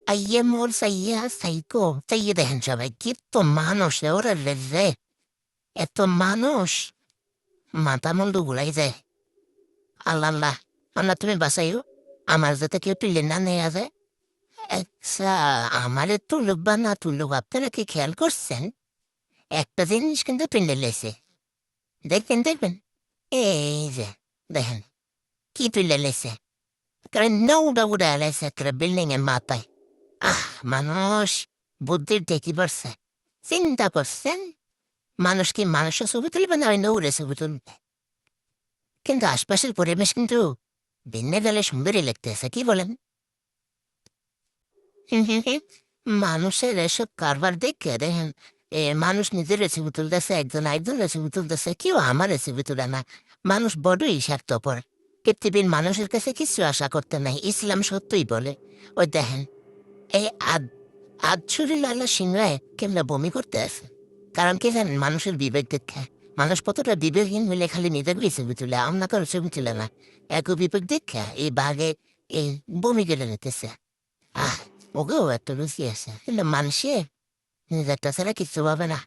আইয়ে মোর সাইয়া সাইকো চাইয়ে দেখেন সবাই কি তো মানুষ রে ওরা রে এত মানুষ মাথা মুন্ডু ঘুরাই যায়। আল্লাহ আল্লাহ আল্লাহ তুমি বাঁচাইও আমার যাতে কেউ তুলে না নেওয়া যায়। আচ্ছা, আমারে তুলুক বা না তুলুক আপনারা কি খেয়াল করছেন? একটা জিনিস কিন্তু তুলে লেছে, দেখবেন দেখবেন, এই যে দেখেন কি তুলে লেছে, কারণ নৌডা উড়া লেছে একটা বিল্ডিং এর মাথায়। মানুষ বুদ্ধির দেখি পারছে, চিন্তা করছেন মানুষ কি মানুষের ছবি তুলবে না ওই নৌরে ছবি তুলবে? কিন্তু আশপাশের পরিবেশ কিন্তু দিনের বেলায় সুন্দরই লাগতেছে, কি বলেন? মানুষের এসব কারবার দেখে দেখেন মানুষ নিজের রেসিপি তুলতেছে, একজন একজন রেসিপি তুলতেছে, কেউ আমার রেসিপি তুলে না। মানুষ বড়ই স্বার্থপর, পৃথিবীর মানুষের কাছে কিছু আশা করতে নাই, ইসলাম সত্যই বলে। ওই দেখেন এই আধছড়ি লালা সিংহায় কেমন বমি করতে আছে, কারণ কি জানেন? মানুষের বিবেক দেখে। মানুষ কতটা বিবেকহীন হইলে খালি নিজের ছবি তুলে, আমরা কারো ছবি তুলে না। এক বিবেক দেখে এই বাঘে এই বমি কেটে নিতেছে। আহ ওকেও একটা রুচি আছে, কিন্তু মানুষে নিজেরটা ছাড়া কিছু পাবে না।